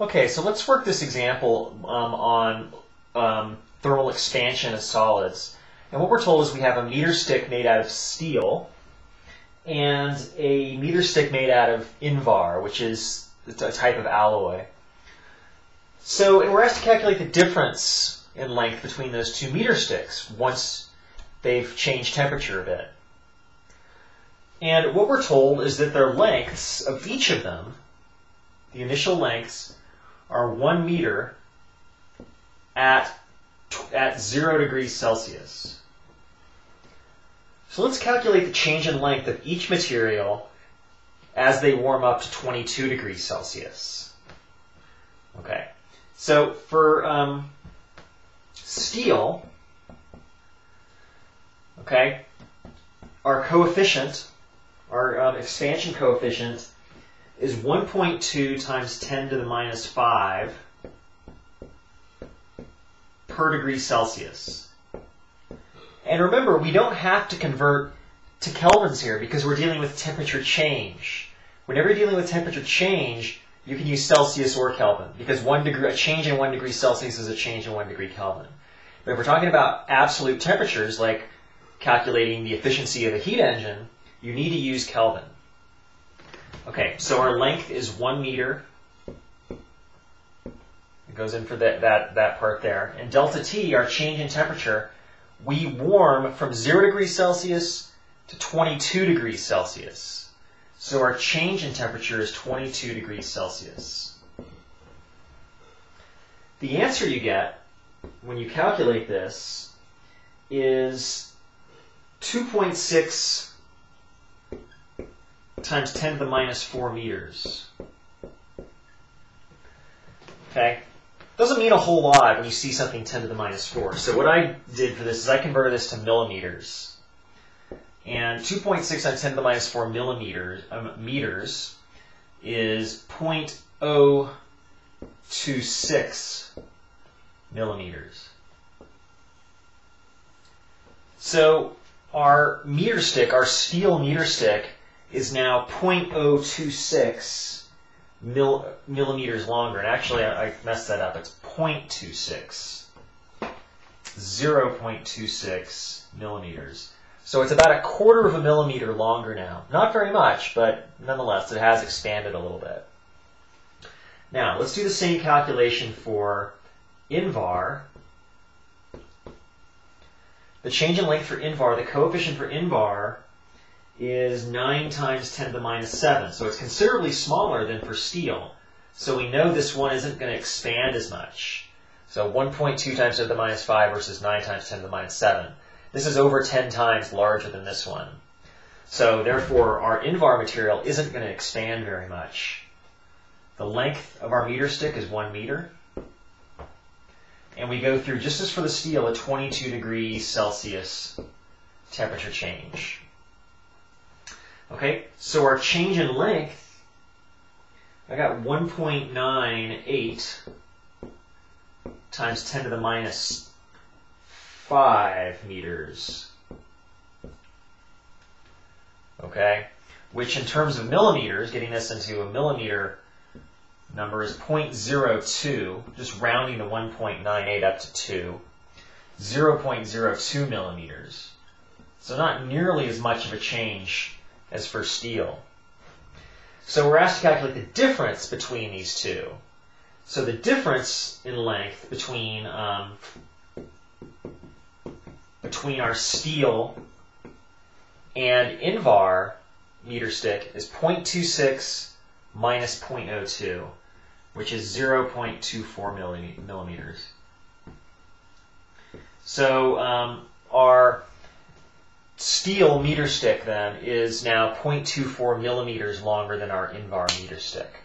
Okay, so let's work this example on thermal expansion of solids. And what we're told is we have a meter stick made out of steel and a meter stick made out of Invar, which is a type of alloy. So, and we're asked to calculate the difference in length between those two meter sticks once they've changed temperature a bit. And what we're told is that their lengths of each of them, the initial lengths, are 1 meter at 0 degrees Celsius. So let's calculate the change in length of each material as they warm up to 22 degrees Celsius. Okay, so for steel, okay, our coefficient, our expansion coefficient is 1.2 times 10 to the minus 5 per degree Celsius. And remember, we don't have to convert to kelvins here because we're dealing with temperature change. Whenever you're dealing with temperature change, you can use Celsius or Kelvin because a change in 1 degree Celsius is a change in 1 degree Kelvin. But if we're talking about absolute temperatures, like calculating the efficiency of a heat engine, you need to use Kelvin. Okay, so our length is 1 meter. It goes in for that part there. And delta T, our change in temperature, we warm from 0 degrees Celsius to 22 degrees Celsius. So our change in temperature is 22 degrees Celsius. The answer you get when you calculate this is 2.6 times 10 to the minus 4 meters. Okay? Doesn't mean a whole lot when you see something 10 to the minus 4. So what I did for this is I converted this to millimeters. And 2.6 times 10 to the minus 4 meters is 0.026 millimeters. So our meter stick, our steel meter stick, is now 0.026 millimeters longer. And actually, I messed that up. It's 0.26. 0.26 millimeters. So it's about 1/4 of a millimeter longer now. Not very much, but nonetheless, it has expanded a little bit. Now, let's do the same calculation for Invar. The change in length for Invar, the coefficient for Invar, is 9 times 10 to the minus 7. So it's considerably smaller than for steel. So we know this one isn't going to expand as much. So 1.2 times 10 to the minus 5 versus 9 times 10 to the minus 7. This is over 10 times larger than this one. So therefore, our Invar material isn't going to expand very much. The length of our meter stick is 1 meter. And we go through, just as for the steel, a 22 degrees Celsius temperature change. Okay, so our change in length, I got 1.98 times 10 to the minus 5 meters. Okay, which in terms of millimeters, getting this into a millimeter number, is 0.02, just rounding the 1.98 up to 2, 0.02 millimeters. So not nearly as much of a change as for steel. So we're asked to calculate the difference between these two. So the difference in length between our steel and Invar meter stick is 0.26 minus 0.02, which is 0.24 millimeters. So our steel meter stick then is now 0.24 millimeters longer than our Invar meter stick.